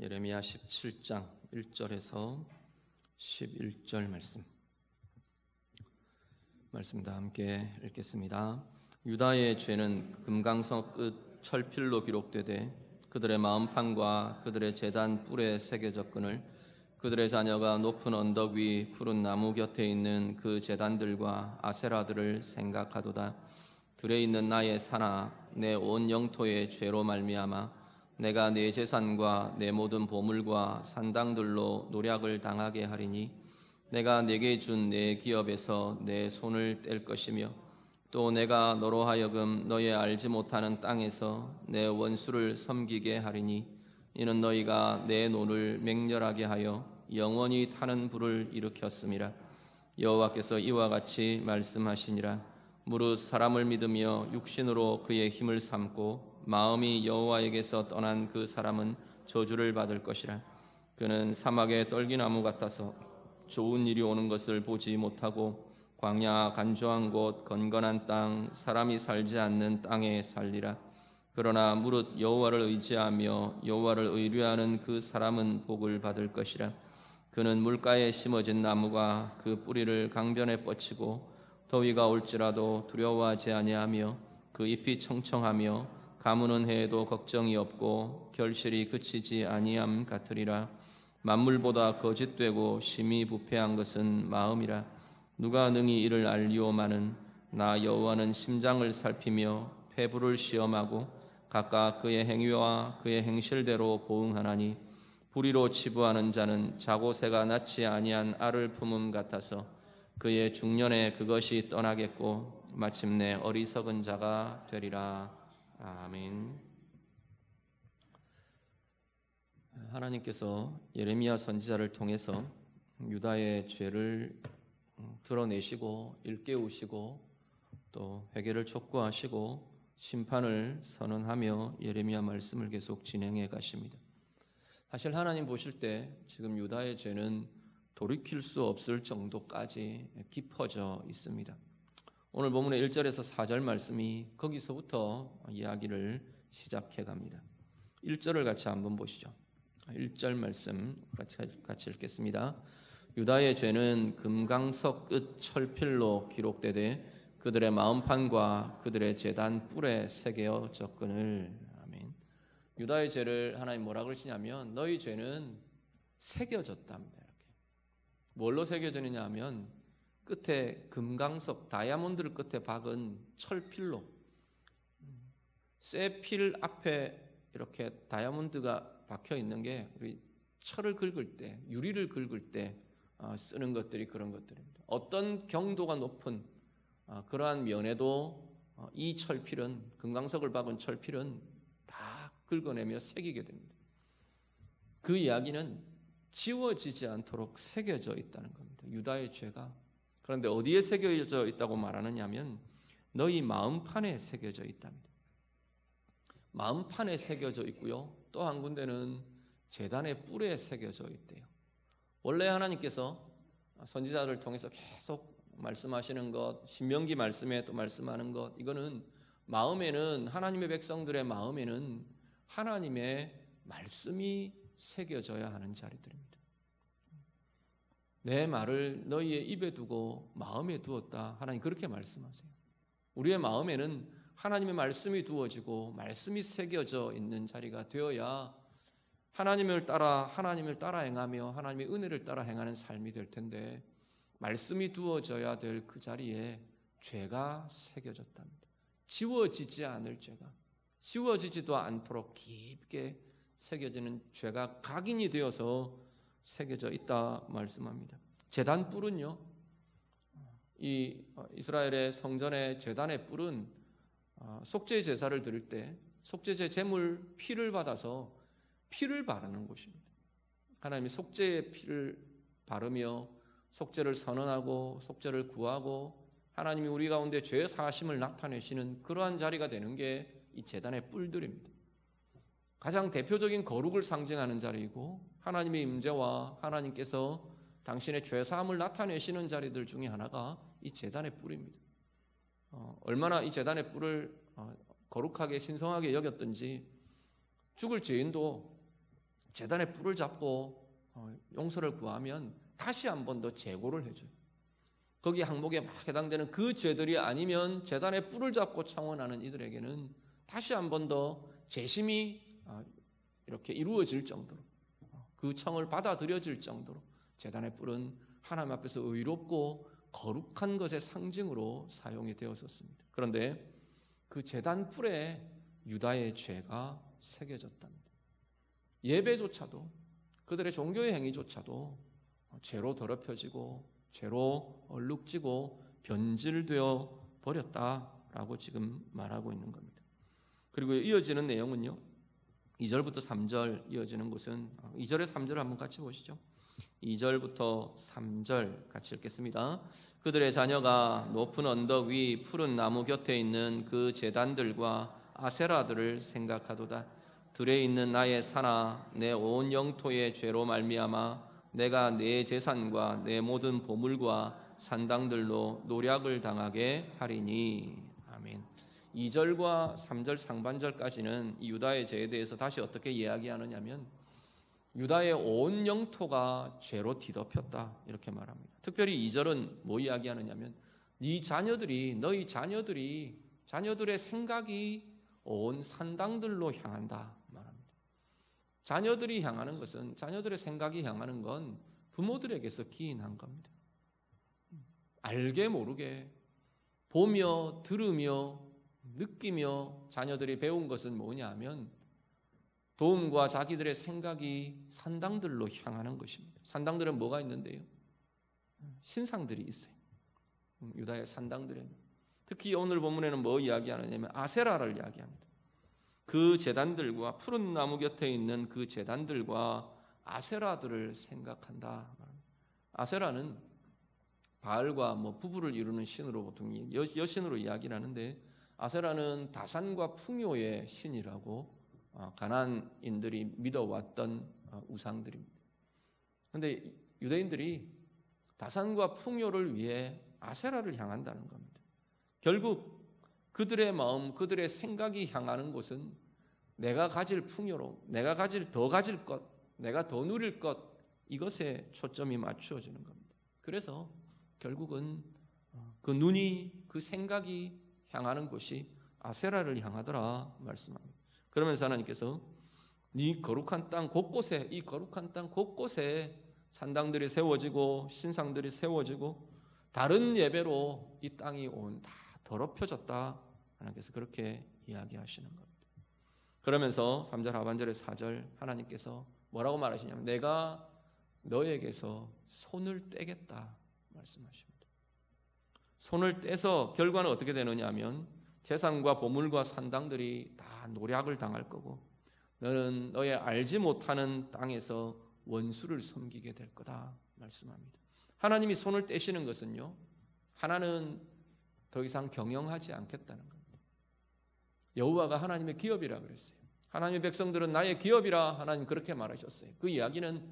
예레미야 17장 1절에서 11절 말씀 다 함께 읽겠습니다. 유다의 죄는 금강석 끝 철필로 기록되되 그들의 마음판과 그들의 제단 뿔에 새겨졌거늘 그들의 자녀가 높은 언덕 위 푸른 나무 곁에 있는 그 제단들과 아세라들을 생각하도다. 들에 있는 나의 산아, 내 온 영토의 죄로 말미암아 내가 내 재산과 내 모든 보물과 산당들로 노략을 당하게 하리니 내가 내게 준 내 기업에서 내 손을 뗄 것이며 또 내가 너로 하여금 너의 알지 못하는 땅에서 내 원수를 섬기게 하리니 이는 너희가 내 노를 맹렬하게 하여 영원히 타는 불을 일으켰음이라. 여호와께서 이와 같이 말씀하시니라. 무릇 사람을 믿으며 육신으로 그의 힘을 삼고 마음이 여호와에게서 떠난 그 사람은 저주를 받을 것이라. 그는 사막의 떨기나무 같아서 좋은 일이 오는 것을 보지 못하고 광야 간조한 곳 건건한 땅 사람이 살지 않는 땅에 살리라. 그러나 무릇 여호와를 의지하며 여호와를 의뢰하는 그 사람은 복을 받을 것이라. 그는 물가에 심어진 나무가 그 뿌리를 강변에 뻗치고 더위가 올지라도 두려워하지 아니하며 그 잎이 청청하며 가무는 해에도 걱정이 없고 결실이 그치지 아니함 같으리라. 만물보다 거짓되고 심히 부패한 것은 마음이라. 누가 능히 이를 알리오마는 나 여호와는 심장을 살피며 폐부를 시험하고 각각 그의 행위와 그의 행실대로 보응하나니 불의로 치부하는 자는 자고새가 낳지 아니한 알을 품음 같아서 그의 중년에 그것이 떠나겠고 마침내 어리석은 자가 되리라. 아멘. 하나님께서 예레미야 선지자를 통해서 유다의 죄를 드러내시고 일깨우시고 또 회개를 촉구하시고 심판을 선언하며 예레미야 말씀을 계속 진행해 가십니다. 사실 하나님 보실 때 지금 유다의 죄는 돌이킬 수 없을 정도까지 깊어져 있습니다. 오늘 본문의 1절에서 4절 말씀이 거기서부터 이야기를 시작해 갑니다. 1절을 같이 한번 보시죠. 1절 말씀 같이 읽겠습니다. 유다의 죄는 금강석 끝 철필로 기록되되 그들의 마음판과 그들의 제단 뿔에 새겨졌거늘. 아멘. 유다의 죄를 하나님 뭐라 그러시냐면 너희 죄는 새겨졌답니다. 이렇게. 뭘로 새겨졌느냐 하면 끝에 금강석 다이아몬드를 끝에 박은 철필로 쇠 필 앞에 이렇게 다이아몬드가 박혀 있는 게 우리 철을 긁을 때 유리를 긁을 때 쓰는 것들이 그런 것들입니다. 어떤 경도가 높은 그러한 면에도 이 철필은 금강석을 박은 철필은 다 긁어내며 새기게 됩니다. 그 이야기는 지워지지 않도록 새겨져 있다는 겁니다. 유다의 죄가. 그런데 어디에 새겨져 있다고 말하느냐 하면 너희 마음판에 새겨져 있답니다. 마음판에 새겨져 있고요. 또 한 군데는 제단의 뿔에 새겨져 있대요. 원래 하나님께서 선지자를 통해서 계속 말씀하시는 것, 신명기 말씀에 또 말씀하는 것, 이거는 마음에는 하나님의 백성들의 마음에는 하나님의 말씀이 새겨져야 하는 자리들입니다. 내 말을 너희의 입에 두고 마음에 두었다. 하나님 그렇게 말씀하세요. 우리의 마음에는 하나님의 말씀이 두어지고 말씀이 새겨져 있는 자리가 되어야 하나님을 따라 행하며 하나님의 은혜를 따라 행하는 삶이 될 텐데 말씀이 두어져야 될 그 자리에 죄가 새겨졌답니다. 지워지지 않을 죄가 지워지지도 않도록 깊게 새겨지는 죄가 각인이 되어서 새겨져 있다 말씀합니다. 제단 뿔은요, 이 이스라엘의 성전의 제단의 뿔은 속죄 제사를 드릴 때 속죄제 제물 피를 받아서 피를 바르는 곳입니다. 하나님이 속죄의 피를 바르며 속죄를 선언하고 속죄를 구하고 하나님이 우리 가운데 죄 사하심을 나타내시는 그러한 자리가 되는 게 이 제단의 뿔들입니다. 가장 대표적인 거룩을 상징하는 자리이고 하나님의 임재와 하나님께서 당신의 죄사함을 나타내시는 자리들 중에 하나가 이 제단의 뿔입니다. 얼마나 이 제단의 뿔을 거룩하게 신성하게 여겼든지 죽을 죄인도 제단의 뿔을 잡고 용서를 구하면 다시 한 번 더 재고를 해줘요. 거기 항목에 막 해당되는 그 죄들이 아니면 제단의 뿔을 잡고 창원하는 이들에게는 다시 한 번 더 재심이 이렇게 이루어질 정도로, 그 청을 받아들여질 정도로 제단의 뿔은 하나님 앞에서 의롭고 거룩한 것의 상징으로 사용이 되었었습니다. 그런데 그 제단 뿔에 유다의 죄가 새겨졌답니다. 예배조차도, 그들의 종교의 행위조차도 죄로 더럽혀지고 죄로 얼룩지고 변질되어 버렸다라고 지금 말하고 있는 겁니다. 그리고 이어지는 내용은요, 2절부터 3절 이어지는 것은 2절에 3절을 한번 같이 보시죠. 2절부터 3절 같이 읽겠습니다. 그들의 자녀가 높은 언덕 위 푸른 나무 곁에 있는 그 제단들과 아세라들을 생각하도다. 들에 있는 나의 산아, 내 온 영토의 죄로 말미암아 내가 내 재산과 내 모든 보물과 산당들로 노략을 당하게 하리니. 아멘. 2절과 3절 상반절까지는 유다의 죄에 대해서 다시 어떻게 이야기하느냐면 유다의 온 영토가 죄로 뒤덮였다 이렇게 말합니다. 특별히 2절은 뭐 이야기하느냐면 네 자녀들이, 너희 자녀들의 생각이 온 산당들로 향한다 말합니다. 자녀들이 향하는 것은, 자녀들의 생각이 향하는 건 부모들에게서 기인한 겁니다. 알게 모르게 보며 들으며 느끼며 자녀들이 배운 것은 뭐냐 하면 도움과 자기들의 생각이 산당들로 향하는 것입니다. 산당들은 뭐가 있는데요? 신상들이 있어요. 유다의 산당들에는 특히 오늘 본문에는 뭐 이야기하느냐면 아세라를 이야기합니다. 그 제단들과 푸른 나무 곁에 있는 그 제단들과 아세라들을 생각한다. 아세라는 바알과 부부를 이루는 신으로 보통 여신으로 이야기를 하는데, 아세라는 다산과 풍요의 신이라고 가나안인들이 믿어왔던 우상들입니다. 그런데 유대인들이 다산과 풍요를 위해 아세라를 향한다는 겁니다. 결국 그들의 마음, 그들의 생각이 향하는 곳은 내가 가질 풍요로, 내가 더 가질 것, 내가 더 누릴 것, 이것에 초점이 맞추어지는 겁니다. 그래서 결국은 그 눈이, 그 생각이 향하는 곳이 아세라를 향하더라 말씀합니다. 그러면서 하나님께서 네 거룩한 땅 곳곳에, 이 거룩한 땅 곳곳에 산당들이 세워지고 신상들이 세워지고 다른 예배로 이 땅이 다 더럽혀졌다. 하나님께서 그렇게 이야기하시는 겁니다. 그러면서 3절 하반절에 4절 하나님께서 뭐라고 말하시냐면 내가 너에게서 손을 떼겠다 말씀하십니다. 손을 떼서 결과는 어떻게 되느냐 하면 재산과 보물과 산당들이 다 노략을 당할 거고 너는 너의 알지 못하는 땅에서 원수를 섬기게 될 거다 말씀합니다. 하나님이 손을 떼시는 것은요, 하나는 더 이상 경영하지 않겠다는 겁니다. 여호와가 하나님의 기업이라 그랬어요. 하나님의 백성들은 나의 기업이라 하나님 그렇게 말하셨어요. 그 이야기는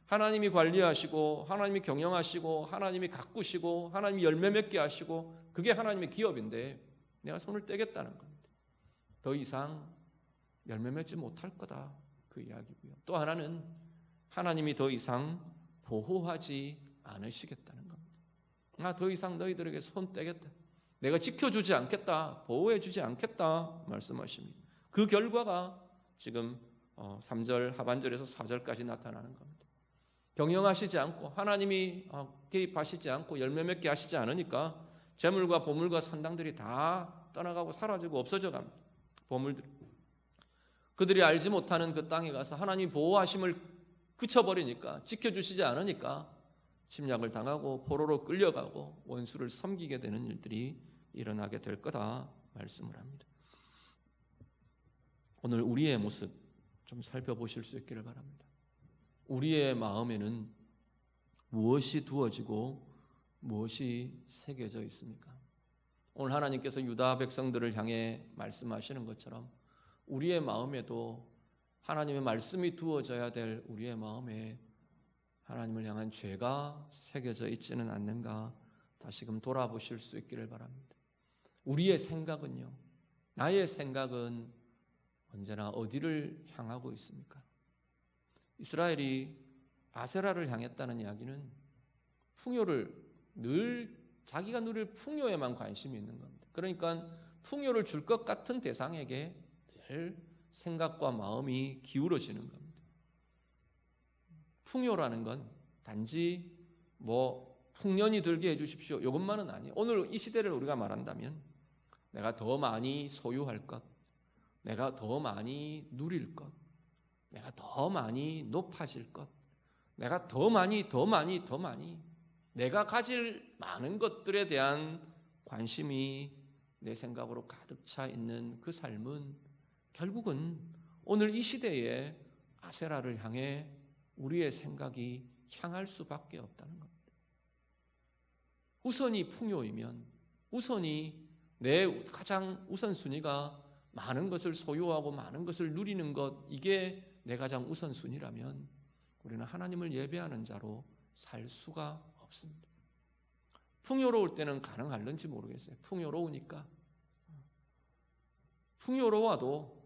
하나님이 관리하시고 하나님이 경영하시고 하나님이 가꾸시고 하나님이 열매 맺게 하시고 그게 하나님의 기업인데 내가 손을 떼겠다는 겁니다. 더 이상 열매 맺지 못할 거다 그 이야기고요. 또 하나는 하나님이 더 이상 보호하지 않으시겠다는 겁니다. 더 이상 너희들에게 손 떼겠다, 내가 지켜주지 않겠다, 보호해주지 않겠다 말씀하십니다. 그 결과가 지금 3절 하반절에서 4절까지 나타나는 겁니다. 경영하시지 않고 하나님이 개입하시지 않고 열매 맺게 하시지 않으니까 재물과 보물과 산당들이 다 떠나가고 사라지고 없어져 갑니다. 보물들, 그들이 알지 못하는 그 땅에 가서 하나님이 보호하심을 그쳐버리니까, 지켜주시지 않으니까 침략을 당하고 포로로 끌려가고 원수를 섬기게 되는 일들이 일어나게 될 거다 말씀을 합니다. 오늘 우리의 모습 좀 살펴보실 수 있기를 바랍니다. 우리의 마음에는 무엇이 두어지고 무엇이 새겨져 있습니까? 오늘 하나님께서 유다 백성들을 향해 말씀하시는 것처럼 우리의 마음에도 하나님의 말씀이 두어져야 될 우리의 마음에 하나님을 향한 죄가 새겨져 있지는 않는가 다시금 돌아보실 수 있기를 바랍니다. 우리의 생각은요, 나의 생각은 언제나 어디를 향하고 있습니까? 이스라엘이 아세라를 향했다는 이야기는 풍요를 늘 자기가 누릴 풍요에만 관심이 있는 겁니다. 그러니까 풍요를 줄 것 같은 대상에게 늘 생각과 마음이 기울어지는 겁니다. 풍요라는 건 단지 풍년이 들게 해주십시오, 이것만은 아니에요. 오늘 이 시대를 우리가 말한다면 내가 더 많이 소유할 것, 내가 더 많이 누릴 것, 내가 더 많이 높아질 것, 내가 더 많이 내가 가질 많은 것들에 대한 관심이 내 생각으로 가득 차 있는 그 삶은 결국은 오늘 이 시대에 아세라를 향해 우리의 생각이 향할 수밖에 없다는 겁니다. 우선이 풍요이면, 우선이 내 가장 우선순위가 많은 것을 소유하고 많은 것을 누리는 것, 이게 내 가장 우선순위라면 우리는 하나님을 예배하는 자로 살 수가 없습니다. 풍요로울 때는 가능할는지 모르겠어요. 풍요로우니까. 풍요로워도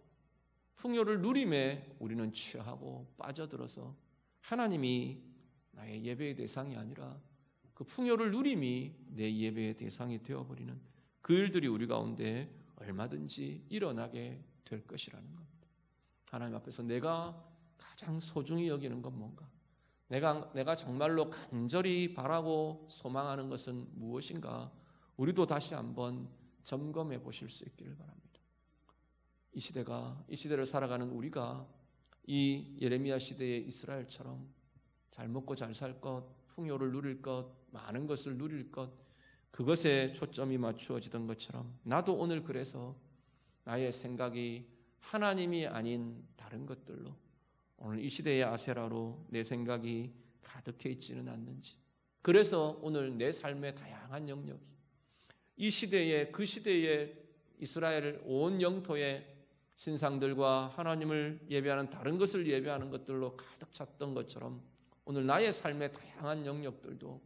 풍요를 누림에 우리는 취하고 빠져들어서 하나님이 나의 예배의 대상이 아니라 그 풍요를 누림이 내 예배의 대상이 되어버리는 그 일들이 우리 가운데 얼마든지 일어나게 될 것이라는 겁니다. 하나님 앞에서 내가 가장 소중히 여기는 건 뭔가? 내가 정말로 간절히 바라고 소망하는 것은 무엇인가? 우리도 다시 한번 점검해 보실 수 있기를 바랍니다. 이 시대를 살아가는 우리가 이 예레미야 시대의 이스라엘처럼 잘 먹고 잘 살 것, 풍요를 누릴 것, 많은 것을 누릴 것, 그것에 초점이 맞추어지던 것처럼 나도 오늘 그래서 나의 생각이 하나님이 아닌 다른 것들로, 오늘 이 시대의 아세라로 내 생각이 가득해 있지는 않는지, 그래서 오늘 내 삶의 다양한 영역이 이 시대에, 그 시대의 이스라엘 온 영토의 신상들과 하나님을 예배하는 다른 것을 예배하는 것들로 가득 찼던 것처럼 오늘 나의 삶의 다양한 영역들도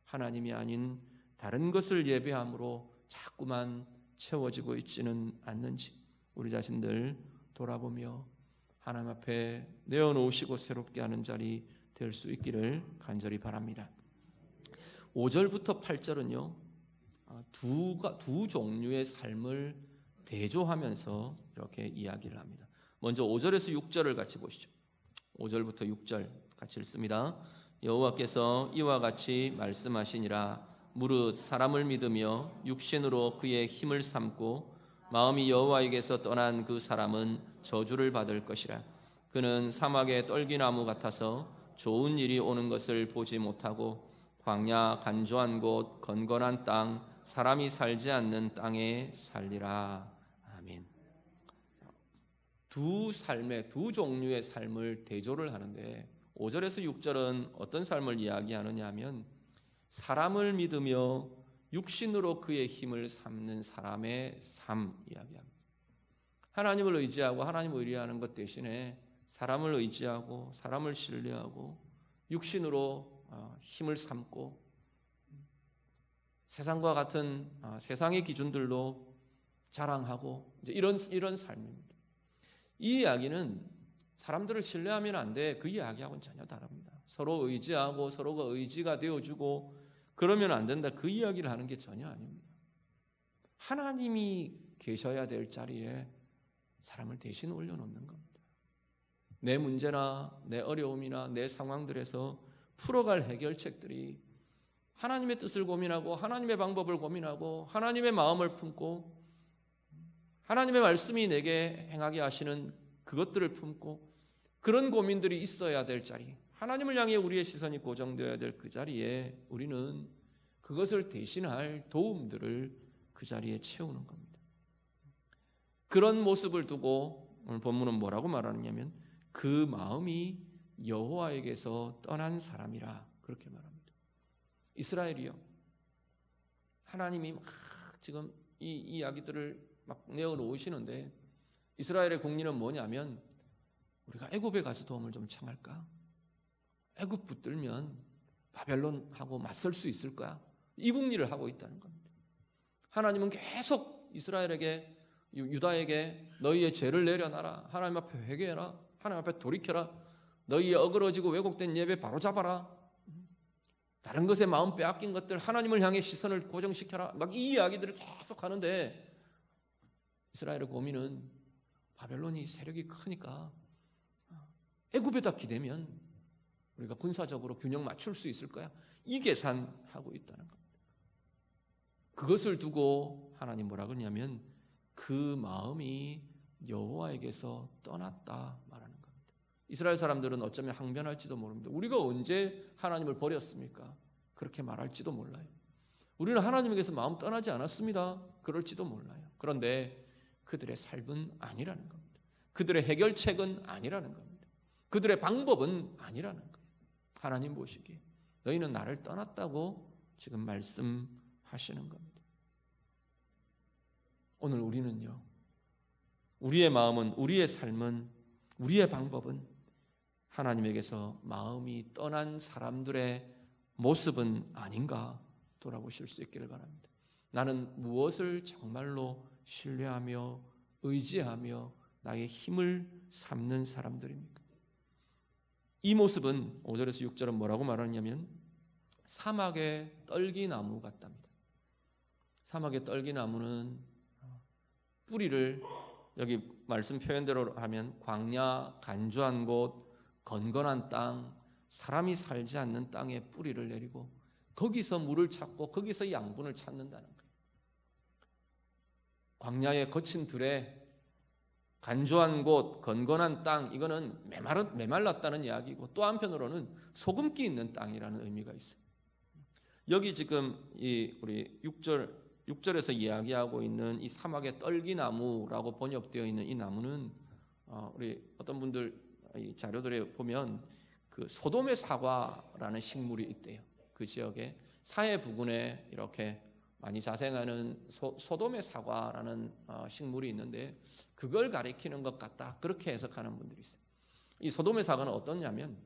하나님이 아닌 다른 것을 예배함으로 자꾸만 채워지고 있지는 않는지 우리 자신들 돌아보며 하나님 앞에 내어놓으시고 새롭게 하는 자리 될 수 있기를 간절히 바랍니다. 5절부터 8절은요 두 종류의 삶을 대조하면서 이렇게 이야기를 합니다. 먼저 5절에서 6절을 같이 보시죠. 5절부터 6절 같이 읽습니다. 여호와께서 이와 같이 말씀하시니라. 무릇 사람을 믿으며 육신으로 그의 힘을 삼고 마음이 여호와에게서 떠난 그 사람은 저주를 받을 것이라. 그는 사막의 떨기나무 같아서 좋은 일이 오는 것을 보지 못하고 광야 간조한 곳 건건한 땅 사람이 살지 않는 땅에 살리라. 아멘. 두 종류의 삶을 대조를 하는데 5절에서 6절은 어떤 삶을 이야기하느냐 하면 사람을 믿으며 육신으로 그의 힘을 삼는 사람의 삶 이야기합니다. 하나님을 의지하고 하나님을 의뢰하는 것 대신에 사람을 의지하고 사람을 신뢰하고 육신으로 힘을 삼고 세상과 같은 세상의 기준들로 자랑하고 이제 이런 삶입니다. 이 이야기는 사람들을 신뢰하면 안 돼. 그 이야기하고는 전혀 다릅니다. 서로 의지하고 서로가 의지가 되어주고 그러면 안 된다. 그 이야기를 하는 게 전혀 아닙니다. 하나님이 계셔야 될 자리에 사람을 대신 올려놓는 겁니다. 내 문제나 내 어려움이나 내 상황들에서 풀어갈 해결책들이 하나님의 뜻을 고민하고 하나님의 방법을 고민하고 하나님의 마음을 품고 하나님의 말씀이 내게 행하게 하시는 그것들을 품고 그런 고민들이 있어야 될 자리, 하나님을 향해 우리의 시선이 고정되어야 될 그 자리에 우리는 그것을 대신할 도움들을 그 자리에 채우는 겁니다. 그런 모습을 두고 오늘 본문은 뭐라고 말하느냐면 그 마음이 여호와에게서 떠난 사람이라 그렇게 말합니다. 이스라엘이요, 하나님이 막 지금 이 이야기들을 막 내어놓으시는데 이스라엘의 공리는 뭐냐면 우리가 애굽에 가서 도움을 좀 청할까? 애굽 붙들면 바벨론하고 맞설 수 있을까? 이 궁리를 하고 있다는 겁니다. 하나님은 계속 이스라엘에게, 유다에게 너희의 죄를 내려놔라, 하나님 앞에 회개해라, 하나님 앞에 돌이켜라, 너희의 어그러지고 왜곡된 예배 바로잡아라. 다른 것에 마음 빼앗긴 것들 하나님을 향해 시선을 고정시켜라. 막 이 이야기들을 계속 하는데 이스라엘의 고민은 바벨론이 세력이 크니까 애굽에다 기대면 우리가 군사적으로 균형 맞출 수 있을 거야. 이 계산하고 있다는 겁니다. 그것을 두고 하나님 뭐라 그러냐면 그 마음이 여호와에게서 떠났다 말하는 겁니다. 이스라엘 사람들은 어쩌면 항변할지도 모릅니다. 우리가 언제 하나님을 버렸습니까? 그렇게 말할지도 몰라요. 우리는 하나님에게서 마음 떠나지 않았습니다. 그럴지도 몰라요. 그런데 그들의 삶은 아니라는 겁니다. 그들의 해결책은 아니라는 겁니다. 그들의 방법은 아니라는 거예요. 하나님 보시기에 너희는 나를 떠났다고 지금 말씀하시는 겁니다. 오늘 우리는요, 우리의 마음은, 우리의 삶은, 우리의 방법은 하나님에게서 마음이 떠난 사람들의 모습은 아닌가 돌아보실 수 있기를 바랍니다. 나는 무엇을 정말로 신뢰하며 의지하며 나의 힘을 삼는 사람들입니까? 이 모습은 5절에서 6절은 뭐라고 말하냐면 사막의 떨기나무 같답니다. 사막의 떨기나무는 뿌리를 여기 말씀 표현대로 하면 광야, 간주한 곳, 건건한 땅, 사람이 살지 않는 땅에 뿌리를 내리고 거기서 물을 찾고 거기서 양분을 찾는다는 거예요. 광야의 거친 들에 간조한 곳, 건건한 땅, 이거는 메말랐다는 이야기고 또 한편으로는 소금기 있는 땅이라는 의미가 있어요. 여기 지금 우리 6절에서 이야기하고 있는 이 사막의 떨기나무라고 번역되어 있는 이 나무는 우리 어떤 분들 이 자료들에 보면 그 소돔의 사과라는 식물이 있대요. 그 지역에 사해 부근에 이렇게 많이 자생하는 소돔의 사과라는 식물이 있는데 그걸 가리키는 것 같다. 그렇게 해석하는 분들이 있어요. 이 소돔의 사과는 어떠냐면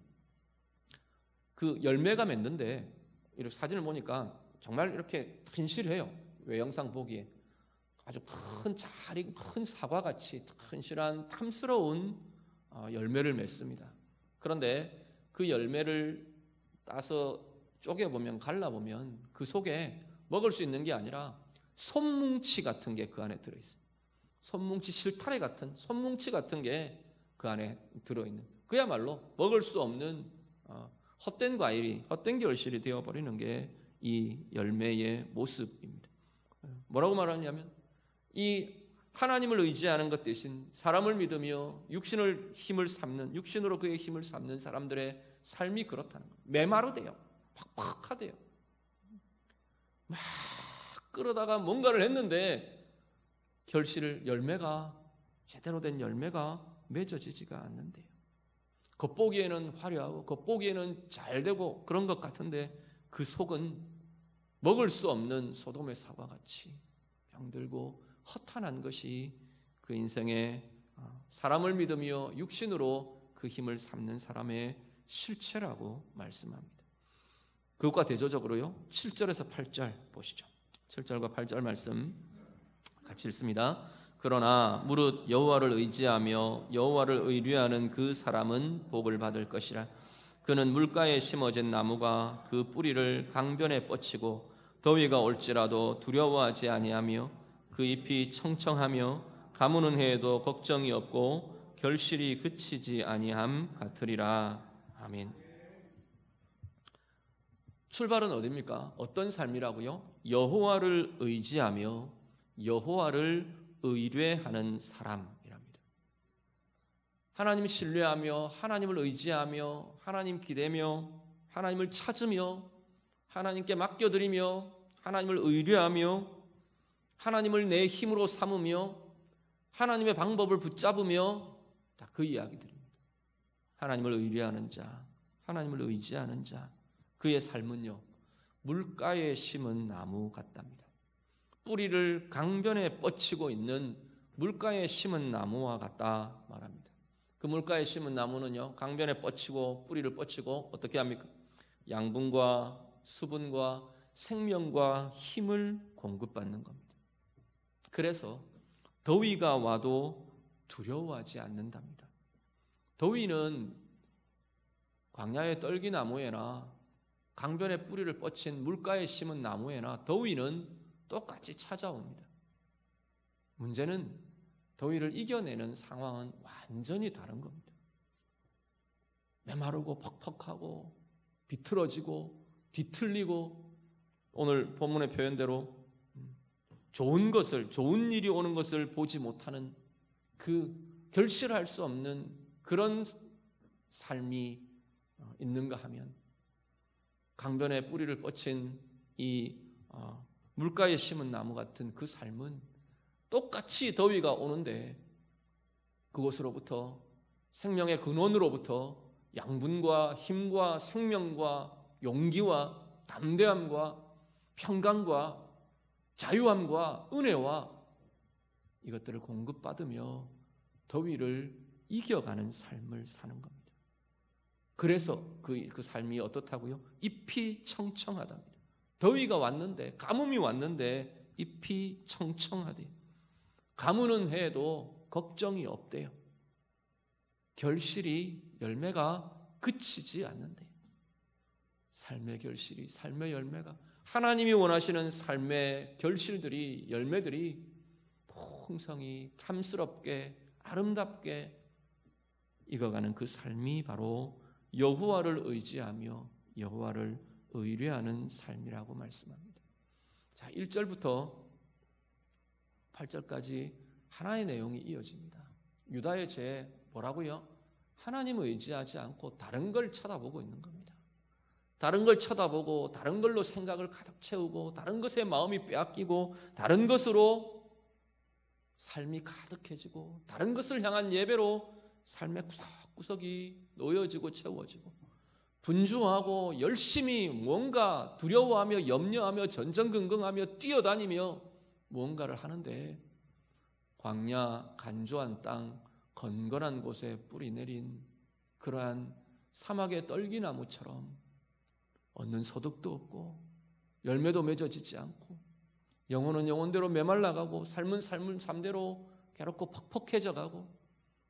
그 열매가 맺는데 이렇게 사진을 보니까 정말 이렇게 튼실해요. 외형상 보기에 아주 큰 사과같이 튼실한 탐스러운 열매를 맺습니다. 그런데 그 열매를 따서 쪼개보면 갈라보면 그 속에 먹을 수 있는 게 아니라 솜뭉치 같은 게 그 안에 들어있어요. 솜뭉치, 실타래 같은 솜뭉치 같은 게 그 안에 들어있는, 그야말로 먹을 수 없는 헛된 과일이, 헛된 결실이 되어버리는 게 이 열매의 모습입니다. 뭐라고 말하냐면 이 하나님을 의지하는 것 대신 사람을 믿으며 육신으로 그의 힘을 삼는 사람들의 삶이 그렇다는 거예요. 메마르대요. 팍팍하대요. 막 끌어다가 뭔가를 했는데 열매가, 제대로 된 열매가 맺어지지가 않는데요. 겉보기에는 화려하고 겉보기에는 잘 되고 그런 것 같은데 그 속은 먹을 수 없는 소돔의 사과같이 병들고 허탄한 것이 그 인생의 사람을 믿으며 육신으로 그 힘을 삼는 사람의 실체라고 말씀합니다. 그것과 대조적으로요, 7절에서 8절 보시죠. 7절과 8절 말씀 같이 읽습니다. 그러나 무릇 여호와를 의지하며 여호와를 의뢰하는 그 사람은 복을 받을 것이라. 그는 물가에 심어진 나무가 그 뿌리를 강변에 뻗치고 더위가 올지라도 두려워하지 아니하며 그 잎이 청청하며 가무는 해에도 걱정이 없고 결실이 그치지 아니함 같으리라. 아멘. 출발은 어디입니까? 어떤 삶이라고요? 여호와를 의지하며 여호와를 의뢰하는 사람이랍니다. 하나님을 신뢰하며 하나님을 의지하며 하나님 기대며 하나님을 찾으며 하나님께 맡겨드리며 하나님을 의뢰하며 하나님을 내 힘으로 삼으며 하나님의 방법을 붙잡으며 다 그 이야기들입니다. 하나님을 의뢰하는 자, 하나님을 의지하는 자, 그의 삶은요 물가에 심은 나무 같답니다. 뿌리를 강변에 뻗치고 있는 물가에 심은 나무와 같다 말합니다. 그 물가에 심은 나무는요 강변에 뻗치고 뿌리를 뻗치고 어떻게 합니까? 양분과 수분과 생명과 힘을 공급받는 겁니다. 그래서 더위가 와도 두려워하지 않는답니다. 더위는 광야의 떨기나무에나 강변에 뿌리를 뻗친 물가에 심은 나무에나 더위는 똑같이 찾아옵니다. 문제는 더위를 이겨내는 상황은 완전히 다른 겁니다. 메마르고 퍽퍽하고 비틀어지고 뒤틀리고, 오늘 본문의 표현대로 좋은 일이 오는 것을 보지 못하는, 그 결실할 수 없는 그런 삶이 있는가 하면, 강변에 뿌리를 뻗친 이 물가에 심은 나무 같은 그 삶은 똑같이 더위가 오는데 그곳으로부터, 생명의 근원으로부터 양분과 힘과 생명과 용기와 담대함과 평강과 자유함과 은혜와 이것들을 공급받으며 더위를 이겨가는 삶을 사는 겁니다. 그래서 그 삶이 어떻다고요? 잎이 청청하답니다. 더위가 왔는데, 가뭄이 왔는데 잎이 청청하대요. 가무는 해도 걱정이 없대요. 결실이, 열매가 그치지 않는데요. 삶의 결실이, 삶의 열매가, 하나님이 원하시는 삶의 결실들이, 열매들이 풍성히 탐스럽게 아름답게 익어가는 그 삶이 바로 여호와를 의지하며 여호와를 의뢰하는 삶이라고 말씀합니다. 자, 1절부터 8절까지 하나의 내용이 이어집니다. 유다의 죄 뭐라고요? 하나님을 의지하지 않고 다른 걸 쳐다보고 있는 겁니다. 다른 걸 쳐다보고 다른 걸로 생각을 가득 채우고 다른 것에 마음이 빼앗기고 다른 것으로 삶이 가득해지고 다른 것을 향한 예배로 삶의 구석구석이 놓여지고 채워지고 분주하고 열심히 뭔가 두려워하며 염려하며 전전긍긍하며 뛰어다니며 무언가를 하는데, 광야 간조한 땅 건건한 곳에 뿌리 내린 그러한 사막의 떨기나무처럼 얻는 소득도 없고 열매도 맺어지지 않고 영혼은 영혼대로 메말라가고 삶은 삶대로 괴롭고 퍽퍽해져가고,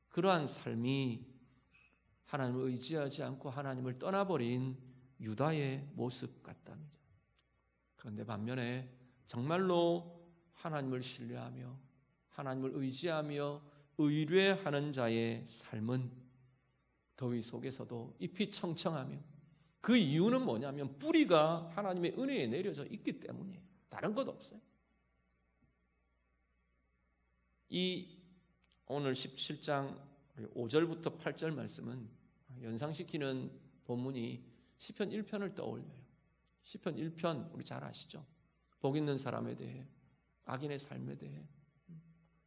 그러한 삶이 하나님을 의지하지 않고 하나님을 떠나버린 유다의 모습 같답니다. 그런데 반면에 정말로 하나님을 신뢰하며 하나님을 의지하며 의뢰하는 자의 삶은 더위 속에서도 잎이 청청하며, 그 이유는 뭐냐면 뿌리가 하나님의 은혜에 내려져 있기 때문이에요. 다른 것 없어요. 이 오늘 17장 5절부터 8절 말씀은 연상시키는 본문이 시편 1편을 떠올려요. 시편 1편 우리 잘 아시죠? 복 있는 사람에 대해, 악인의 삶에 대해.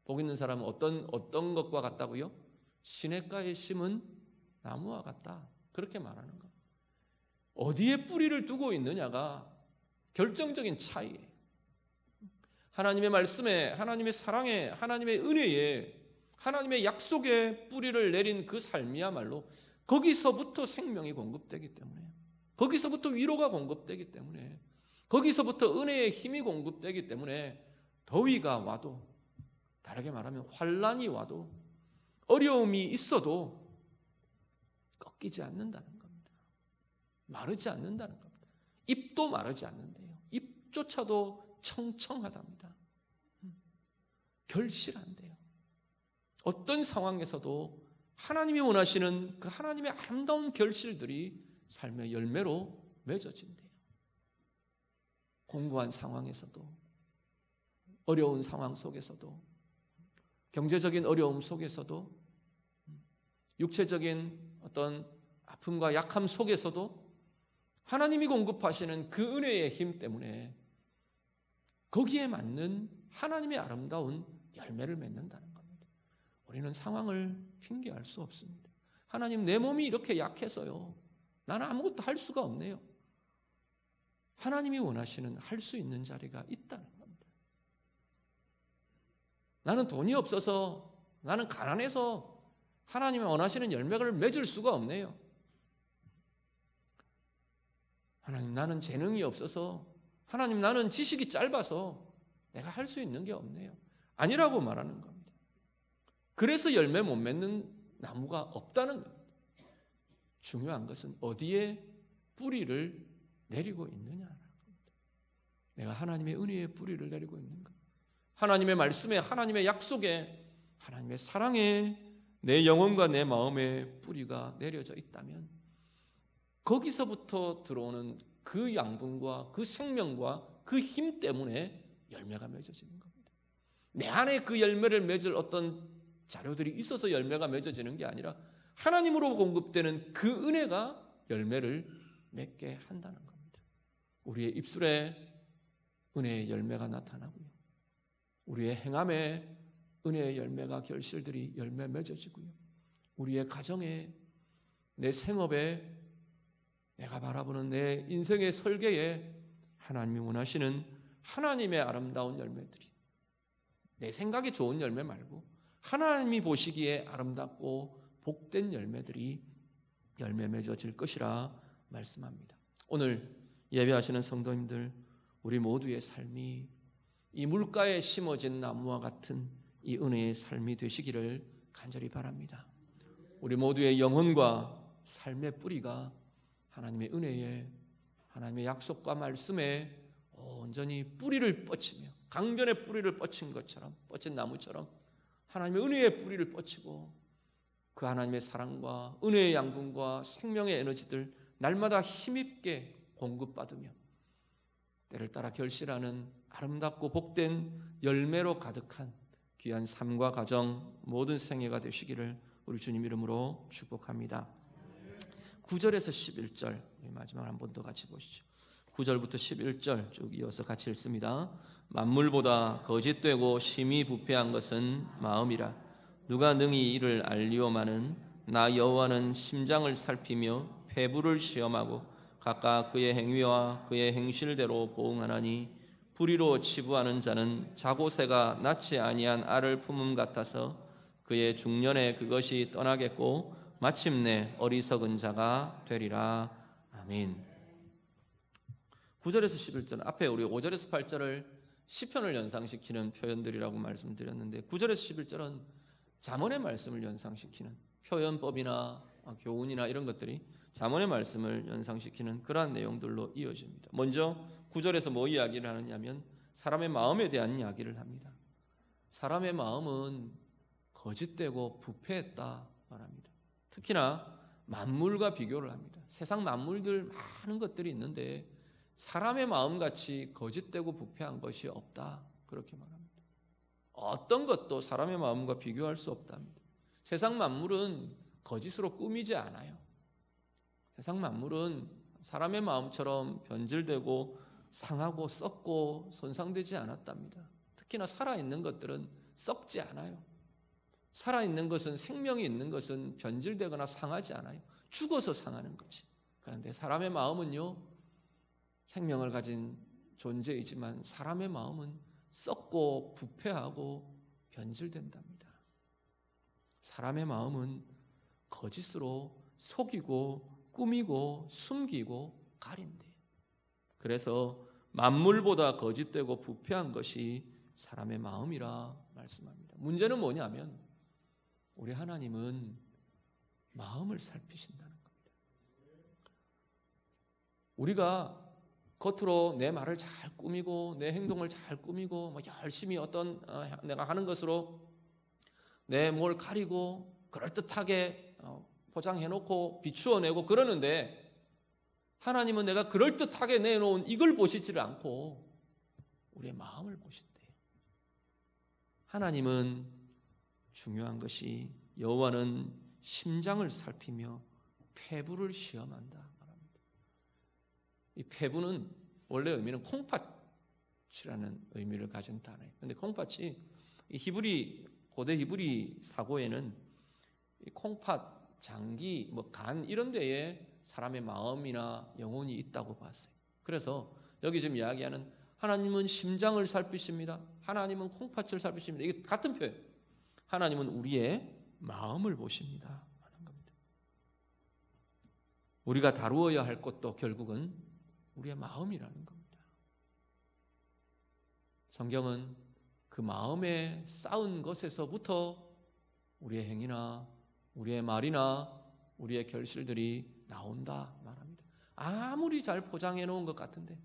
복 있는 사람은 어떤 것과 같다고요? 시냇가에 심은 나무와 같다, 그렇게 말하는 것. 어디에 뿌리를 두고 있느냐가 결정적인 차이예요. 하나님의 말씀에, 하나님의 사랑에, 하나님의 은혜에, 하나님의 약속에 뿌리를 내린 그 삶이야말로 거기서부터 생명이 공급되기 때문에, 거기서부터 위로가 공급되기 때문에, 거기서부터 은혜의 힘이 공급되기 때문에 더위가 와도, 다르게 말하면 환난이 와도, 어려움이 있어도 꺾이지 않는다는 겁니다. 마르지 않는다는 겁니다. 잎도 마르지 않는데요. 잎조차도 청청하답니다. 결실한대요. 어떤 상황에서도 하나님이 원하시는 그 하나님의 아름다운 결실들이 삶의 열매로 맺어진대요. 공고한 상황에서도, 어려운 상황 속에서도, 경제적인 어려움 속에서도, 육체적인 어떤 아픔과 약함 속에서도 하나님이 공급하시는 그 은혜의 힘 때문에 거기에 맞는 하나님의 아름다운 열매를 맺는다는 겁니다. 우리는 상황을 핑계할 수 없습니다. 하나님, 내 몸이 이렇게 약해서요, 나는 아무것도 할 수가 없네요. 하나님이 원하시는 할 수 있는 자리가 있다는 겁니다. 나는 돈이 없어서, 나는 가난해서 하나님이 원하시는 열매를 맺을 수가 없네요. 하나님, 나는 재능이 없어서, 하나님, 나는 지식이 짧아서 내가 할 수 있는 게 없네요. 아니라고 말하는 겁니다. 그래서 열매 못 맺는 나무가 없다는 겁니다. 중요한 것은 어디에 뿌리를 내리고 있느냐라는 겁니다. 내가 하나님의 은혜의 뿌리를 내리고 있는가? 하나님의 말씀에, 하나님의 약속에, 하나님의 사랑에 내 영혼과 내 마음에 뿌리가 내려져 있다면 거기서부터 들어오는 그 양분과 그 생명과 그 힘 때문에 열매가 맺어지는 겁니다. 내 안에 그 열매를 맺을 어떤 자료들이 있어서 열매가 맺어지는 게 아니라 하나님으로 공급되는 그 은혜가 열매를 맺게 한다는 겁니다. 우리의 입술에 은혜의 열매가 나타나고요, 우리의 행함에 은혜의 열매가 결실들이 열매 맺어지고요, 우리의 가정에, 내 생업에, 내가 바라보는 내 인생의 설계에 하나님이 원하시는 하나님의 아름다운 열매들이, 내 생각이 좋은 열매 말고 하나님이 보시기에 아름답고 복된 열매들이 열매 맺어질 것이라 말씀합니다. 오늘 예배하시는 성도님들, 우리 모두의 삶이 이 물가에 심어진 나무와 같은 이 은혜의 삶이 되시기를 간절히 바랍니다. 우리 모두의 영혼과 삶의 뿌리가 하나님의 은혜에, 하나님의 약속과 말씀에 온전히 뿌리를 뻗치며, 강변의 뿌리를 뻗친 것처럼, 뻗친 나무처럼 하나님의 은혜의 뿌리를 뻗치고 그 하나님의 사랑과 은혜의 양분과 생명의 에너지들 날마다 힘있게 공급받으며 때를 따라 결실하는 아름답고 복된 열매로 가득한 귀한 삶과 가정, 모든 생애가 되시기를 우리 주님 이름으로 축복합니다. 9절에서 11절 마지막 한 번 더 같이 보시죠. 9절부터 11절 쭉 이어서 같이 읽습니다. 만물보다 거짓되고 심히 부패한 것은 마음이라. 누가 능히 이를 알리오마는 나 여호와는 심장을 살피며 폐부를 시험하고 각각 그의 행위와 그의 행실대로 보응하나니 불의로 치부하는 자는 자고새가 낳지 아니한 알을 품음 같아서 그의 중년에 그것이 떠나겠고 마침내 어리석은 자가 되리라. 아멘. 9절에서 11절 앞에 우리 5절에서 8절을 시편을 연상시키는 표현들이라고 말씀드렸는데 9절에서 11절은 잠언의 말씀을 연상시키는 표현법이나 교훈이나 이런 것들이 잠언의 말씀을 연상시키는 그러한 내용들로 이어집니다. 먼저 9절에서 뭐 이야기를 하느냐면 사람의 마음에 대한 이야기를 합니다. 사람의 마음은 거짓되고 부패했다 말합니다. 특히나 만물과 비교를 합니다. 세상 만물들 많은 것들이 있는데 사람의 마음같이 거짓되고 부패한 것이 없다 그렇게 말합니다. 어떤 것도 사람의 마음과 비교할 수 없답니다. 세상 만물은 거짓으로 꾸미지 않아요. 세상 만물은 사람의 마음처럼 변질되고 상하고 썩고 손상되지 않았답니다. 특히나 살아있는 것들은 썩지 않아요. 살아있는 것은, 생명이 있는 것은 변질되거나 상하지 않아요. 죽어서 상하는 거지. 그런데 사람의 마음은요, 생명을 가진 존재이지만 사람의 마음은 썩고 부패하고 변질된답니다. 사람의 마음은 거짓으로 속이고 꾸미고 숨기고 가린대요. 그래서 만물보다 거짓되고 부패한 것이 사람의 마음이라 말씀합니다. 문제는 뭐냐면 우리 하나님은 마음을 살피신다는 겁니다. 우리가 겉으로 내 말을 잘 꾸미고 내 행동을 잘 꾸미고 열심히 어떤 내가 하는 것으로 내 뭘 가리고 그럴듯하게 포장해놓고 비추어내고 그러는데 하나님은 내가 그럴듯하게 내놓은 이걸 보시지를 않고 우리의 마음을 보신대요. 하나님은 중요한 것이 여호와는 심장을 살피며 폐부를 시험한다 말합니다. 이 폐부는 원래 의미는 콩팥이라는 의미를 가진 단어예요. 그런데 콩팥이 이 고대 히브리 사고에는 이 콩팥, 장기, 간 이런 데에 사람의 마음이나 영혼이 있다고 봤어요. 그래서 여기 지금 이야기하는 하나님은 심장을 살피십니다. 하나님은 콩팥을 살피십니다. 이게 같은 표현. 하나님은 우리의 마음을 보십니다 하는 겁니다. 우리가 다루어야 할 것도 결국은 우리의 마음이라는 겁니다. 성경은 그 마음에 쌓은 것에서부터 우리의 행위나 우리의 말이나 우리의 결실들이 나온다 말합니다. 아무리 잘 포장해 놓은 것 같은데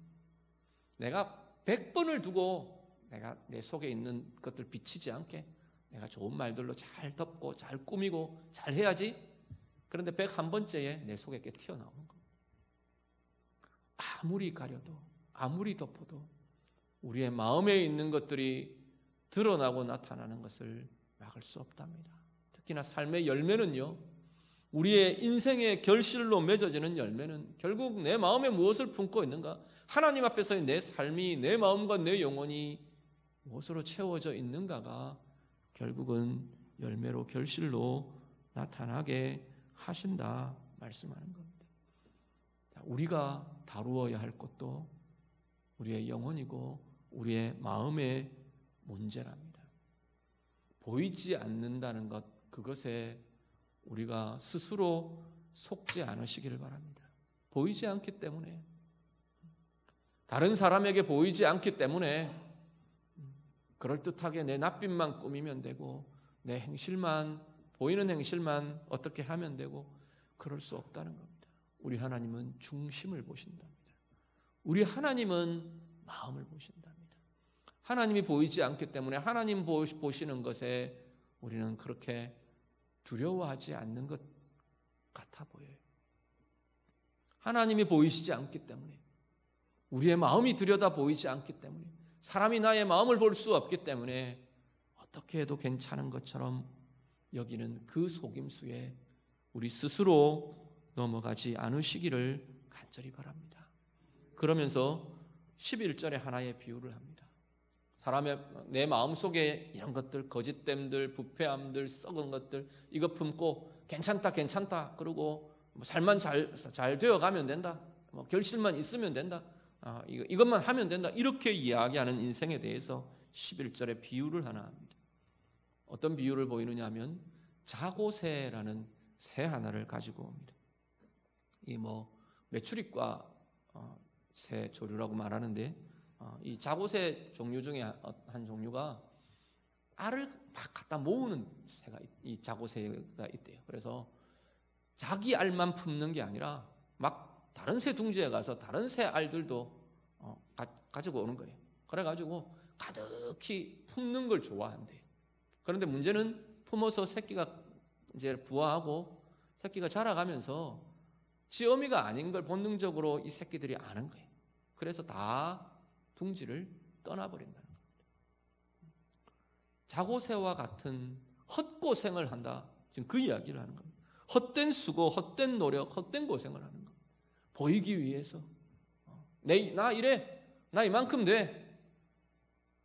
내가 100번을 두고 내가 내 속에 있는 것들 비치지 않게 내가 좋은 말들로 잘 덮고 잘 꾸미고 잘 해야지. 그런데 101번째에 내 속에 게 튀어나오는 겁니다. 아무리 가려도 아무리 덮어도 우리의 마음에 있는 것들이 드러나고 나타나는 것을 막을 수 없답니다. 특히나 삶의 열매는요, 우리의 인생의 결실로 맺어지는 열매는 결국 내 마음에 무엇을 품고 있는가, 하나님 앞에서의 내 삶이, 내 마음과 내 영혼이 무엇으로 채워져 있는가가 결국은 열매로, 결실로 나타나게 하신다 말씀하는 겁니다. 우리가 다루어야 할 것도 우리의 영혼이고 우리의 마음의 문제랍니다. 보이지 않는다는 것, 그것에 우리가 스스로 속지 않으시기를 바랍니다. 보이지 않기 때문에, 다른 사람에게 보이지 않기 때문에 그럴듯하게 내 낯빛만 꾸미면 되고 내 행실만, 보이는 행실만 어떻게 하면 되고, 그럴 수 없다는 겁니다. 우리 하나님은 중심을 보신답니다. 우리 하나님은 마음을 보신답니다. 하나님이 보이지 않기 때문에 하나님 보시는 것에 우리는 그렇게 두려워하지 않는 것 같아 보여요. 하나님이 보이시지 않기 때문에, 우리의 마음이 들여다 보이지 않기 때문에, 사람이 나의 마음을 볼 수 없기 때문에 어떻게 해도 괜찮은 것처럼 여기는 그 속임수에 우리 스스로 넘어가지 않으시기를 간절히 바랍니다. 그러면서 11절에 하나의 비유를 합니다. 사람의 내 마음속에 이런 것들, 거짓됨들, 부패함들, 썩은 것들, 이거 품고 괜찮다 괜찮다 그러고 살만 잘 되어가면 된다, 결실만 있으면 된다, 이것만 하면 된다, 이렇게 이야기하는 인생에 대해서 11절에 비유를 하나 합니다. 어떤 비유를 보이느냐 하면 자고새라는 새 하나를 가지고 옵니다. 이 메추리과 새 조류라고 말하는데, 이 자고새 종류 중에 한 종류가 알을 막 갖다 모으는 새가, 이 자고새가 있대요. 그래서 자기 알만 품는 게 아니라 막 다른 새 둥지에 가서 다른 새 알들도 가지고 오는 거예요. 그래가지고 가득히 품는 걸 좋아한대요. 그런데 문제는 품어서 새끼가 이제 부화하고 새끼가 자라가면서 지 어미가 아닌 걸 본능적으로 이 새끼들이 아는 거예요. 그래서 다 둥지를 떠나버린다는 겁니다. 자고새와 같은 헛고생을 한다, 지금 그 이야기를 하는 겁니다. 헛된 수고, 헛된 노력, 헛된 고생을 하는 겁니다. 보이기 위해서, 나 이래, 나 이만큼 돼,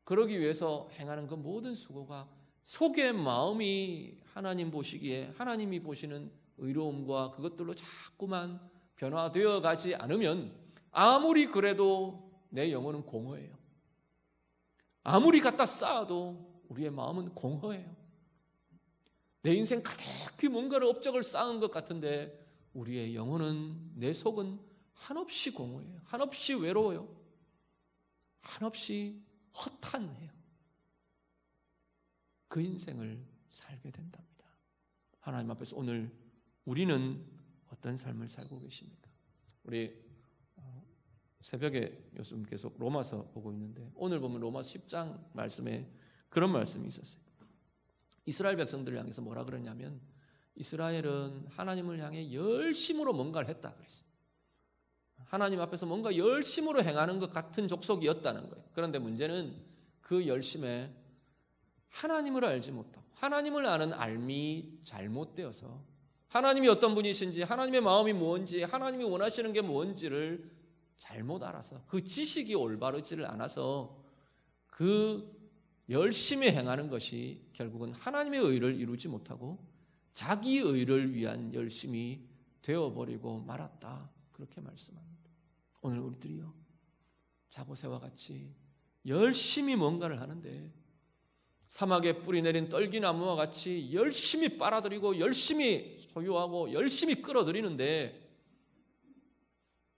그러기 위해서 행하는 그 모든 수고가 속의 마음이 하나님 보시기에, 하나님이 보시는 의로움과 그것들로 자꾸만 변화되어 가지 않으면 아무리 그래도 내 영혼은 공허해요. 아무리 갖다 쌓아도 우리의 마음은 공허해요. 내 인생 가득히 뭔가를 업적을 쌓은 것 같은데 우리의 영혼은, 내 속은 한없이 공허해요. 한없이 외로워요. 한없이 허탄해요. 그 인생을 살게 된답니다. 하나님 앞에서 오늘 우리는 어떤 삶을 살고 계십니까? 우리 새벽에 요즘 계속 로마서 보고 있는데, 오늘 보면 로마서 10장 말씀에 그런 말씀이 있었어요. 이스라엘 백성들을 향해서 뭐라 그러냐면, 이스라엘은 하나님을 향해 열심으로 뭔가를 했다 그랬어요. 하나님 앞에서 뭔가 열심으로 행하는 것 같은 족속이었다는 거예요. 그런데 문제는 그 열심에 하나님을 알지 못하고, 하나님을 아는 알미 잘못되어서, 하나님이 어떤 분이신지, 하나님의 마음이 뭔지, 하나님이 원하시는 게 뭔지를 잘못 알아서, 그 지식이 올바르지를 않아서 그 열심히 행하는 것이 결국은 하나님의 의를 이루지 못하고 자기 의를 위한 열심이 되어버리고 말았다, 그렇게 말씀합니다. 오늘 우리들이요, 자고새와 같이 열심히 뭔가를 하는데 사막에 뿌리 내린 떨기나무와 같이 열심히 빨아들이고 열심히 소유하고 열심히 끌어들이는데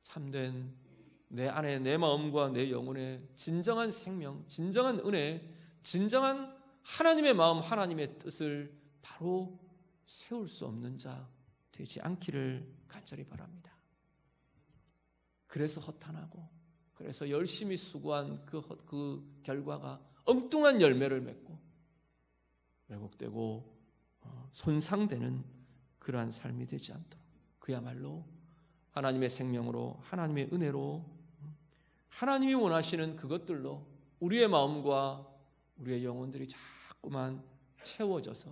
참된 내 안에, 내 마음과 내 영혼의 진정한 생명, 진정한 은혜, 진정한 하나님의 마음, 하나님의 뜻을 바로 세울 수 없는 자, 되지 않기를 간절히 바랍니다. 그래서 허탄하고, 그래서 열심히 수고한 그 결과가 엉뚱한 열매를 맺고 왜곡되고 손상되는 그러한 삶이 되지 않도록, 그야말로 하나님의 생명으로, 하나님의 은혜로, 하나님이 원하시는 그것들로 우리의 마음과 우리의 영혼들이 자꾸만 채워져서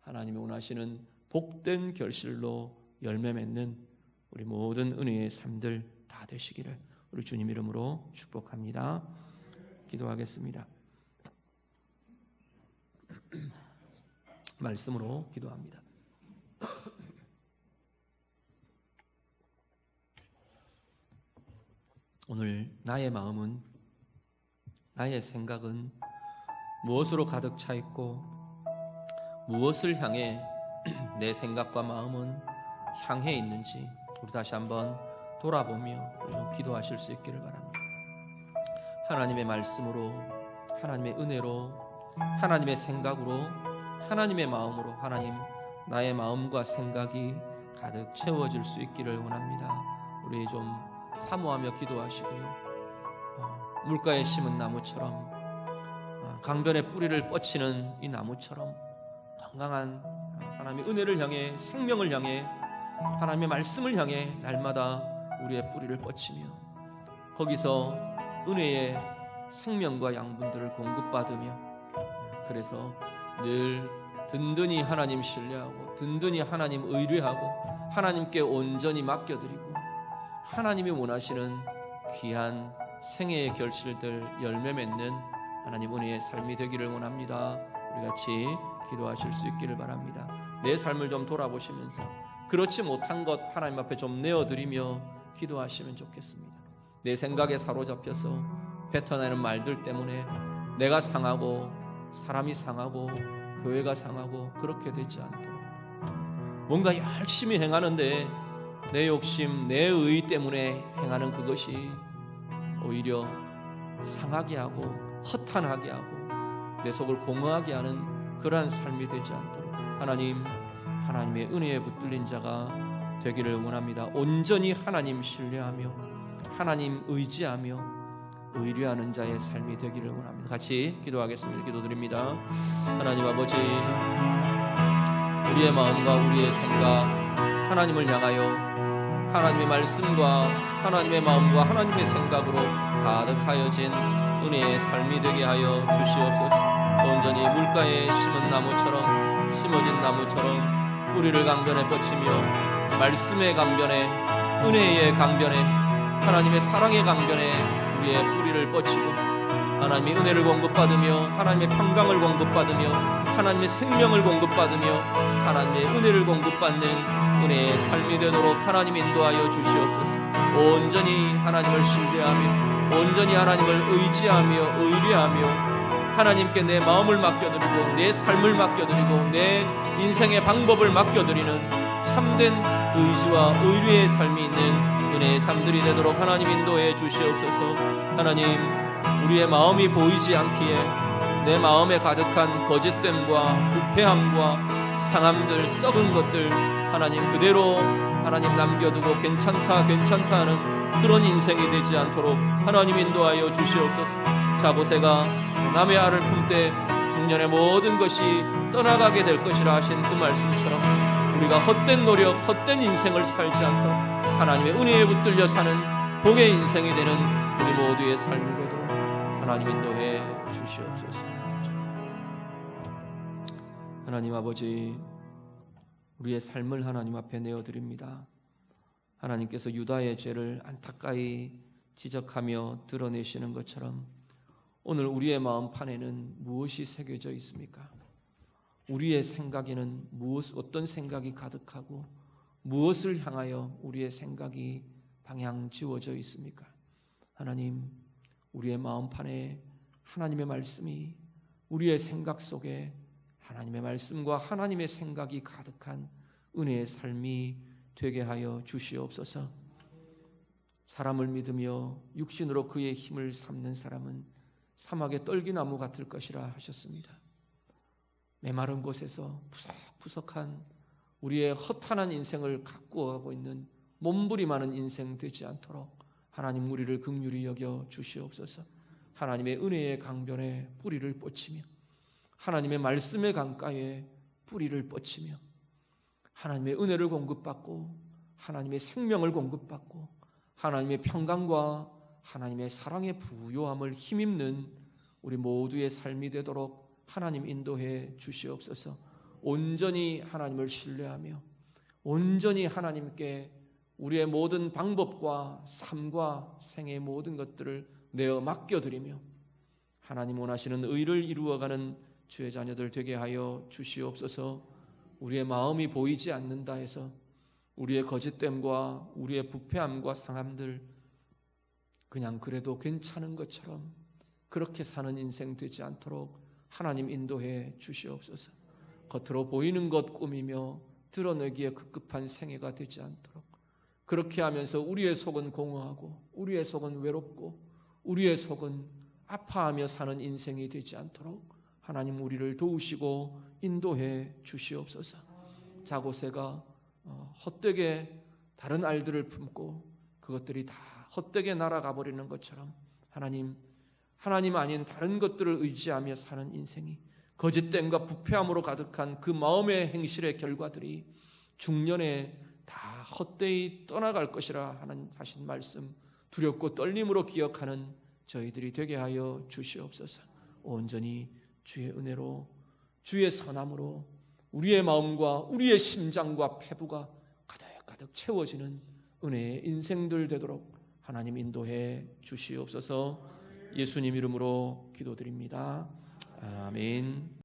하나님이 원하시는 복된 결실로 열매 맺는 우리 모든 은혜의 삶들 다 되시기를 우리 주님 이름으로 축복합니다. 기도하겠습니다. 말씀으로 기도합니다. 오늘 나의 마음은, 나의 생각은 무엇으로 가득 차 있고 무엇을 향해 내 생각과 마음은 향해 있는지 우리 다시 한번 돌아보며 좀 기도하실 수 있기를 바랍니다. 하나님의 말씀으로, 하나님의 은혜로, 하나님의 생각으로, 하나님의 마음으로 하나님 나의 마음과 생각이 가득 채워질 수 있기를 원합니다. 우리 좀 사모하며 기도하시고요. 물가에 심은 나무처럼, 강변에 뿌리를 뻗치는 이 나무처럼 건강한 하나님의 은혜를 향해, 생명을 향해, 하나님의 말씀을 향해 날마다 우리의 뿌리를 뻗치며 거기서 은혜의 생명과 양분들을 공급받으며, 그래서 늘 든든히 하나님 신뢰하고 든든히 하나님 의뢰하고 하나님께 온전히 맡겨드리고 하나님이 원하시는 귀한 생애의 결실들 열매 맺는 하나님 은혜의 삶이 되기를 원합니다. 우리 같이 기도하실 수 있기를 바랍니다. 내 삶을 좀 돌아보시면서 그렇지 못한 것 하나님 앞에 좀 내어드리며 기도하시면 좋겠습니다. 내 생각에 사로잡혀서 뱉어내는 말들 때문에 내가 상하고 사람이 상하고 교회가 상하고 그렇게 되지 않도록, 뭔가 열심히 행하는데 내 욕심, 내 의 때문에 행하는 그것이 오히려 상하게 하고 허탄하게 하고 내 속을 공허하게 하는 그러한 삶이 되지 않도록 하나님의 은혜에 붙들린 자가 되기를 원합니다. 온전히 하나님 신뢰하며 하나님 의지하며 의뢰하는 자의 삶이 되기를 원합니다. 같이 기도하겠습니다. 기도드립니다. 하나님 아버지, 우리의 마음과 우리의 생각 하나님을 향하여 하나님의 말씀과 하나님의 마음과 하나님의 생각으로 가득하여진 은혜의 삶이 되게 하여 주시옵소서. 온전히 물가에 심은 나무처럼, 심어진 나무처럼 뿌리를 강변에 뻗치며 말씀의 강변에, 은혜의 강변에, 하나님의 사랑의 강변에 우리의 뿌리를 뻗치고 하나님의 은혜를 공급받으며 하나님의 평강을 공급받으며 하나님의 생명을 공급받으며 하나님의 은혜를 공급받는 은혜의 삶이 되도록 하나님 인도하여 주시옵소서. 온전히 하나님을 신뢰하며 온전히 하나님을 의지하며 의뢰하며 하나님께 내 마음을 맡겨드리고 내 삶을 맡겨드리고 내 인생의 방법을 맡겨드리는 참된 의지와 의뢰의 삶이 있는 은혜의 삶들이 되도록 하나님 인도해 주시옵소서. 하나님, 우리의 마음이 보이지 않기에 내 마음에 가득한 거짓됨과 부패함과 상함들, 썩은 것들 하나님 그대로 하나님 남겨두고 괜찮다 하는 그런 인생이 되지 않도록 하나님 인도하여 주시옵소서. 자보새가 남의 알을 품되 중년의 모든 것이 떠나가게 될 것이라 하신 그 말씀처럼 우리가 헛된 노력, 헛된 인생을 살지 않도록 하나님의 은혜에 붙들려 사는 복의 인생이 되는 우리 모두의 삶이 되도록 하나님 인도해 주시옵소서. 하나님 아버지, 우리의 삶을 하나님 앞에 내어드립니다. 하나님께서 유다의 죄를 안타까이 지적하며 드러내시는 것처럼 오늘 우리의 마음판에는 무엇이 새겨져 있습니까? 우리의 생각에는 어떤 생각이 가득하고 무엇을 향하여 우리의 생각이 방향 지워져 있습니까? 하나님, 우리의 마음판에 하나님의 말씀이, 우리의 생각 속에 하나님의 말씀과 하나님의 생각이 가득한 은혜의 삶이 되게 하여 주시옵소서. 사람을 믿으며 육신으로 그의 힘을 삼는 사람은 사막의 떨기나무 같을 것이라 하셨습니다. 메마른 곳에서 푸석푸석한 우리의 허탄한 인생을 가꾸어가고 있는 몸부림하는 인생 되지 않도록 하나님 우리를 긍휼히 여겨 주시옵소서. 하나님의 은혜의 강변에 뿌리를 뻗치며 하나님의 말씀의 강가에 뿌리를 뻗치며 하나님의 은혜를 공급받고 하나님의 생명을 공급받고 하나님의 평강과 하나님의 사랑의 부요함을 힘입는 우리 모두의 삶이 되도록 하나님 인도해 주시옵소서. 온전히 하나님을 신뢰하며 온전히 하나님께 우리의 모든 방법과 삶과 생의 모든 것들을 내어 맡겨드리며 하나님 원하시는 의를 이루어가는 주의 자녀들 되게 하여 주시옵소서. 우리의 마음이 보이지 않는다 해서 우리의 거짓됨과 우리의 부패함과 상함들 그냥 그래도 괜찮은 것처럼 그렇게 사는 인생 되지 않도록 하나님 인도해 주시옵소서. 겉으로 보이는 것 꾸미며 드러내기에 급급한 생애가 되지 않도록 그렇게 하면서 우리의 속은 공허하고 우리의 속은 외롭고 우리의 속은 아파하며 사는 인생이 되지 않도록 하나님 우리를 도우시고 인도해 주시옵소서. 자고새가 헛되게 다른 알들을 품고 그것들이 다 헛되게 날아가 버리는 것처럼 하나님 아닌 다른 것들을 의지하며 사는 인생이 거짓됨과 부패함으로 가득한 그 마음의 행실의 결과들이 중년에 다 헛되이 떠나갈 것이라 하신 말씀 두렵고 떨림으로 기억하는 저희들이 되게 하여 주시옵소서. 온전히 주의 은혜로 주의 선함으로 우리의 마음과 우리의 심장과 폐부가 가득가득 채워지는 은혜의 인생들 되도록 하나님 인도해 주시옵소서. 예수님 이름으로 기도드립니다. 아멘.